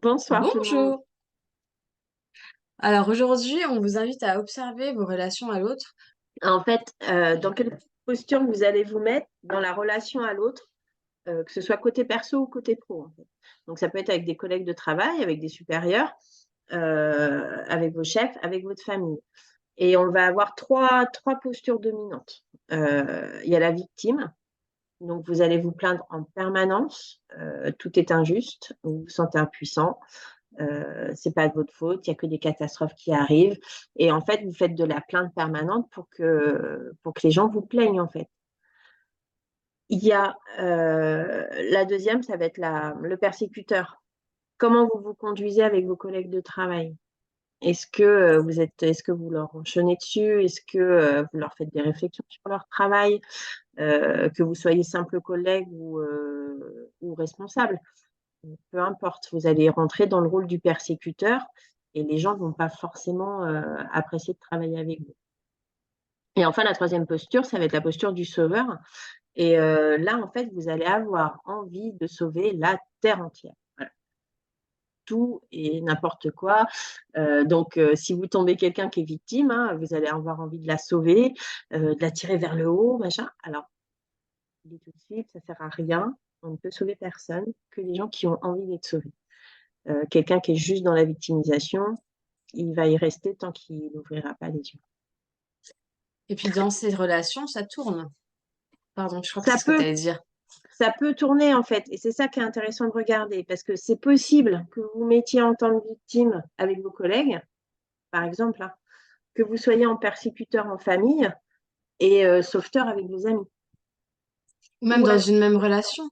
Bonsoir tout le monde. Bonjour. Alors aujourd'hui, on vous invite à observer vos relations à l'autre. En fait, dans quelle posture vous allez vous mettre dans la relation à l'autre, que ce soit côté perso ou côté pro, en fait. Donc ça peut être avec des collègues de travail, avec des supérieurs, avec vos chefs, avec votre famille. Et on va avoir trois postures dominantes. Il y a la victime, donc vous allez vous plaindre en permanence, tout est injuste, vous vous sentez impuissant. C'est pas de votre faute, il y a que des catastrophes qui arrivent et en fait, vous faites de la plainte permanente pour que les gens vous plaignent, en fait. Il y a, la deuxième, ça va être la le persécuteur. Comment vous vous conduisez avec vos collègues de travail? Est-ce que vous leur chenez dessus? Est-ce que, vous leur faites des réflexions sur leur travail? Que vous soyez simple collègue ou responsable? Peu importe, vous allez rentrer dans le rôle du persécuteur et les gens vont pas forcément, apprécier de travailler avec vous. Et enfin, la troisième posture, ça va être la posture du sauveur et là, en fait, vous allez avoir envie de sauver la terre entière. Voilà, tout et n'importe quoi, donc si vous tombez quelqu'un qui est victime, hein, vous allez avoir envie de la sauver, de la tirer vers le haut, machin. Alors, je dis tout de suite, ça sert à rien, on ne peut sauver personne, que les gens qui ont envie d'être sauvés. Quelqu'un qui est juste dans la victimisation, il va y rester tant qu'il n'ouvrira pas les yeux. Et puis dans ces relations, ça tourne. Pardon, je crois que Ça c'est ce que tu peut, allais dire. ça peut tourner en fait, et c'est ça qui est intéressant de regarder, parce que c'est possible que vous vous mettiez en tant que victime avec vos collègues, par exemple, hein, que vous soyez en persécuteur en famille et sauveteur avec vos amis, Ou même ou dans une même relation.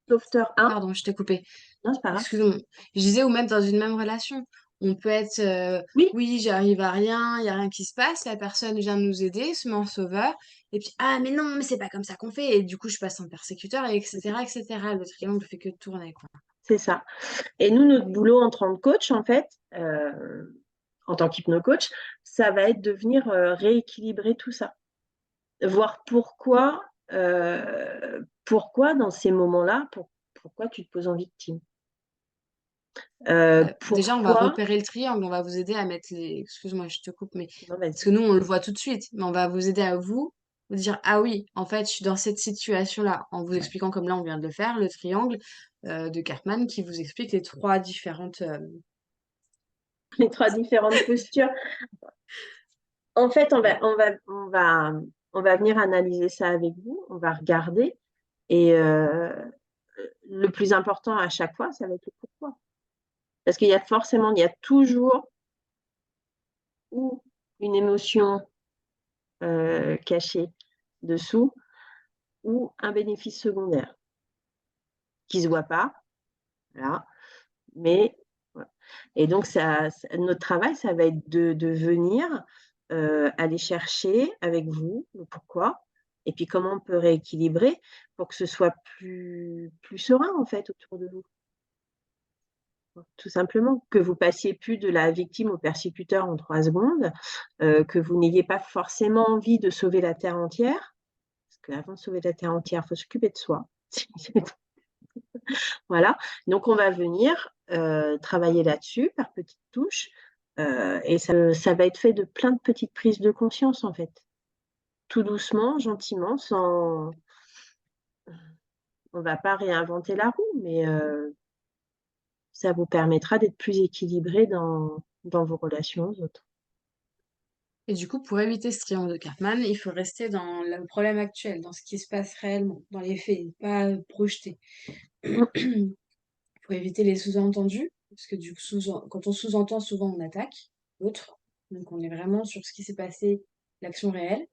sauveteur 1. Pardon, je t'ai coupé. Non, c'est pas grave. Excuse-moi. Je disais, ou même dans une même relation. On peut être, Oui, oui, j'arrive à rien, il n'y a rien qui se passe, la personne vient de nous aider, se met en sauveur, et puis, ah, mais non, mais c'est pas comme ça qu'on fait, et du coup, je passe en persécuteur, et etc., etc. Le triangle fait que tourner, quoi. c'est ça. Et nous, notre boulot en tant que coach, en fait, en tant qu'hypno-coach, ça va être de venir rééquilibrer tout ça. Voir pourquoi dans ces moments-là, pourquoi tu te poses en victime. Déjà, on va Pourquoi repérer le triangle, on va vous aider à mettre les... Excuse-moi, je te coupe, mais... non, Parce que vas-y. nous, on le voit tout de suite, mais on va vous aider à vous dire, ah oui, en fait, je suis dans cette situation-là, en vous expliquant, comme là, on vient de le faire, le triangle de Cartman qui vous explique les trois différentes... Les trois différentes postures. En fait, on va venir analyser ça avec vous, on va regarder et le plus important à chaque fois, ça va être le pourquoi. Parce il y a toujours ou une émotion cachée dessous ou un bénéfice secondaire qui ne se voit pas, voilà, mais voilà. Et donc, notre travail, ça va être de venir aller chercher avec vous le pourquoi et puis comment on peut rééquilibrer pour que ce soit plus serein, en fait, autour de vous. Tout simplement, que vous passiez plus de la victime au persécuteur en 3 secondes, que vous n'ayez pas forcément envie de sauver la terre entière, parce qu'avant de sauver la terre entière, il faut s'occuper de soi. Voilà, donc on va venir travailler là-dessus par petites touches et ça va être fait de plein de petites prises de conscience en fait. Tout doucement, gentiment, sans on va pas réinventer la roue, mais ça vous permettra d'être plus équilibré dans vos relations aux autres. Et du coup, pour éviter ce triangle de Cartman, il faut rester dans le problème actuel, dans ce qui se passe réellement, dans les faits, pas projeter. Mmh, Pour éviter les sous-entendus, parce que quand on sous-entend, souvent on attaque l'autre. Donc on est vraiment sur ce qui s'est passé, l'action réelle.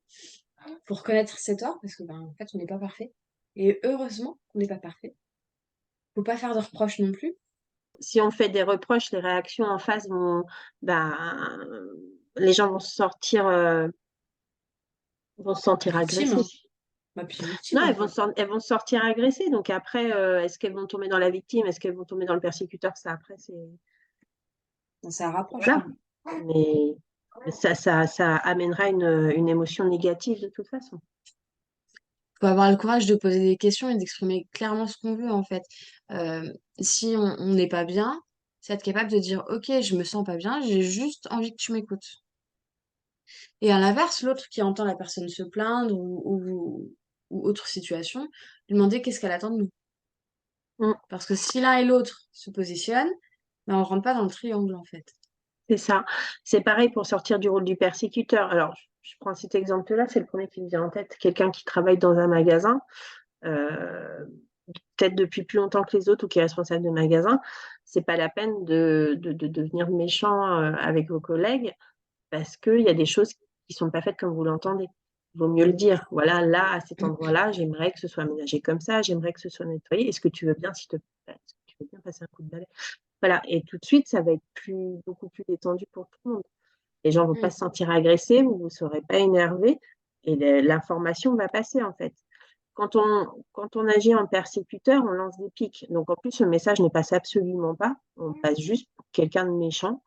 Pour connaître ses torts, parce que ben, en fait, on n'est pas parfait. Et heureusement qu'on n'est pas parfait. Faut pas faire de reproches non plus. si on fait des reproches, les réactions en face ben, les gens vont se sentir Victime, agressés. hein. Bah, puis victime Non, en elles vont, fait. se- elles vont se sortir agressées. Donc après, est-ce qu'elles vont tomber dans la victime? Est-ce qu'elles vont tomber dans le persécuteur? Ça, après, c'est... Ça rapproche, Voilà. quoi. Mais ça amènera une émotion négative de toute façon. Faut avoir le courage de poser des questions et d'exprimer clairement ce qu'on veut, en fait. Euh, si on n'est pas bien, c'est être capable de dire, OK, je me sens pas bien, j'ai juste envie que tu m'écoutes. Et à l'inverse, l'autre qui entend la personne se plaindre ou autre situation, lui demander qu'est-ce qu'elle attend de nous. Mm. Parce que si l'un et l'autre se positionnent, ben on rentre pas dans le triangle en fait. C'est ça. C'est pareil pour sortir du rôle du persécuteur. Alors, je prends cet exemple-là, c'est le premier qui me vient en tête. Quelqu'un qui travaille dans un magasin, euh, peut-être depuis plus longtemps que les autres ou qui est responsable de magasin, c'est pas la peine de devenir méchant avec vos collègues parce qu'il y a des choses qui sont pas faites comme vous l'entendez. Il vaut mieux le dire. Voilà, là, à cet endroit-là, j'aimerais que ce soit aménagé comme ça, j'aimerais que ce soit nettoyé. Est-ce que tu veux bien, s'il te plaît, est-ce que tu veux bien passer un coup de balai? Voilà, et tout de suite, ça va être beaucoup plus détendu pour tout le monde. Les gens ne vont pas Mm. se sentir agressés, vous ne serez pas énervé et l'information va passer en fait. Quand on agit en persécuteur, on lance des pics. Donc en plus, le message ne passe absolument pas. On passe juste pour quelqu'un de méchant.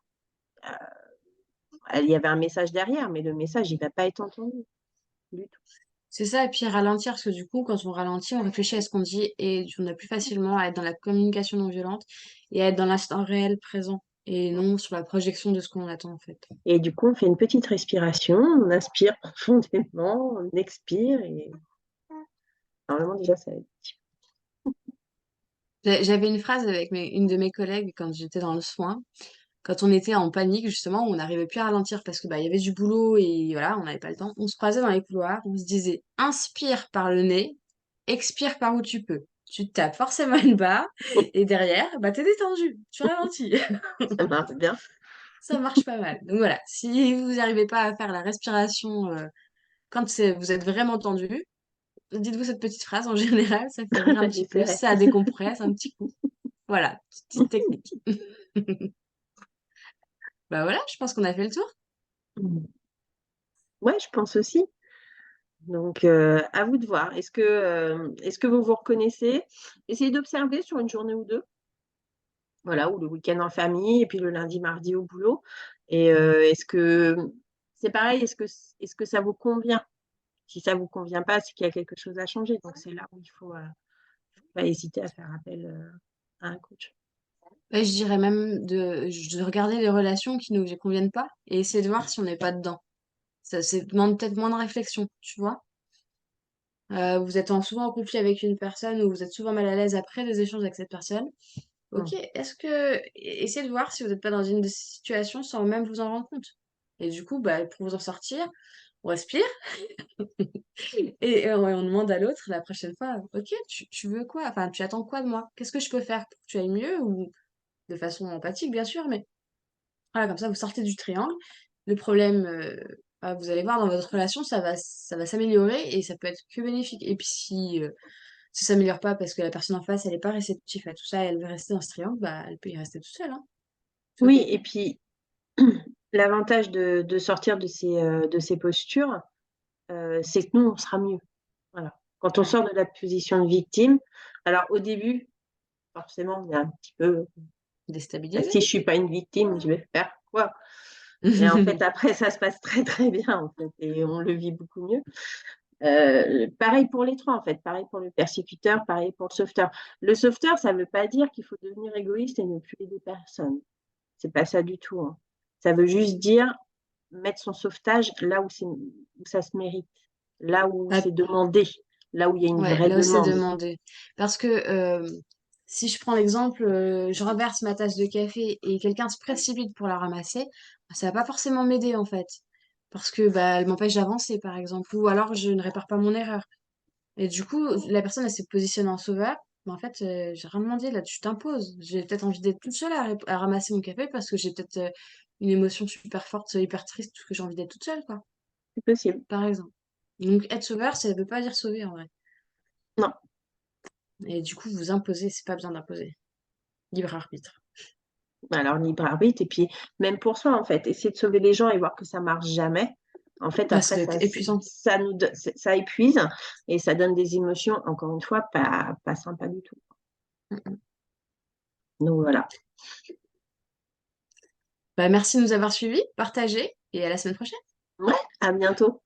Il y avait un message derrière, mais le message, il ne va pas être entendu du tout. C'est ça, et puis ralentir, parce que du coup, quand on ralentit, on réfléchit à ce qu'on dit et on a plus facilement à être dans la communication non violente et à être dans l'instant réel présent et non sur la projection de ce qu'on attend en fait. Et du coup, on fait une petite respiration, on inspire profondément, on expire et normalement déjà ça aide. J'avais une phrase avec une de mes collègues quand j'étais dans le soin, quand on était en panique justement, on n'arrivait plus à ralentir parce que bah il y avait du boulot et voilà, on n'avait pas le temps. On se croisait dans les couloirs, on se disait inspire par le nez, expire par où tu peux. Tu te tapes forcément une barre et derrière, bah t'es détendu, tu ralentis. Ça marche bien. Ça marche pas mal. Donc voilà, si vous n'arrivez pas à faire la respiration quand vous êtes vraiment tendu, dites-vous cette petite phrase. En général, ça fait rire un petit peu, J'essaierai. ça décompresse un petit coup. Voilà, petite technique. Bah voilà, je pense qu'on a fait le tour. Ouais, je pense aussi. Donc, à vous de voir. Est-ce que vous vous reconnaissez? Essayez d'observer sur une journée ou deux, voilà, ou le week-end en famille, et puis le lundi, mardi au boulot. Et est-ce que c'est pareil, est-ce que ça vous convient? Si ça ne vous convient pas, c'est qu'il y a quelque chose à changer. Donc, c'est là où il faut pas hésiter à faire appel à un coach. Ouais, je dirais même de regarder les relations qui nous conviennent pas et essayer de voir si on n'est pas dedans. Ça demande peut-être moins de réflexion, tu vois. Vous êtes souvent en conflit avec une personne ou vous êtes souvent mal à l'aise après des échanges avec cette personne. Ok, Mm. essayez de voir si vous n'êtes pas dans une de ces situations sans même vous en rendre compte. Et du coup, bah, pour vous en sortir, on respire et on demande à l'autre la prochaine fois, ok, tu veux quoi? Enfin, tu attends quoi de moi? Qu'est-ce que je peux faire pour que tu ailles mieux ou de façon empathique, bien sûr, mais voilà, comme ça, vous sortez du triangle. Le problème, vous allez voir dans votre relation, ça va s'améliorer et ça peut être que bénéfique. Et puis si ça s'améliore pas parce que la personne en face, elle est pas réceptive à tout ça, elle veut rester dans ce triangle, bah, elle peut y rester toute seule, hein. C'est Oui, ok. et puis l'avantage de sortir de ces postures, c'est que nous, on sera mieux. Voilà. Quand on Ouais. sort de la position de victime, alors au début, forcément, on est un petit peu, Déstabilisé. si je suis pas une victime, je vais faire quoi? Et en fait, après, ça se passe très très bien, en fait, et on le vit beaucoup mieux. Pareil pour les trois, en fait, pareil pour le persécuteur, pareil pour le sauveteur. Le sauveteur, ça ne veut pas dire qu'il faut devenir égoïste et ne plus aider personne. C'est pas ça du tout, hein. Ça veut juste dire mettre son sauvetage là où ça se mérite, là où Ah, c'est demandé, là où il y a une ouais, vraie là où c'est demande. demandé. Parce que si je prends l'exemple, je renverse ma tasse de café et quelqu'un se précipite pour la ramasser, bah, ça va pas forcément m'aider en fait. Parce que bah, elle m'empêche d'avancer, par exemple. Ou alors je ne répare pas mon erreur. Et du coup, la personne, elle s'est positionnée en sauveur. Mais en fait, j'ai rien demandé, là, tu t'imposes. J'ai peut-être envie d'être toute seule à ramasser mon café parce que j'ai peut-être une émotion super forte, hyper triste, que j'ai envie d'être toute seule, quoi, C'est possible. par exemple. Donc, être sauveur, ça ne veut pas dire sauver, en vrai. Non. Et du coup, vous imposer, c'est pas bien d'imposer. Libre arbitre. Alors, libre arbitre, et puis même pour soi, en fait, essayer de sauver les gens et voir que ça marche jamais. En fait, Ah, ça après, doit ça, être épuisant. ça ça épuise et ça donne des émotions, encore une fois, pas sympa du tout. Mm, mm. Donc voilà. Bah, merci de nous avoir suivis, partagés, et à la semaine prochaine. Ouais, à bientôt.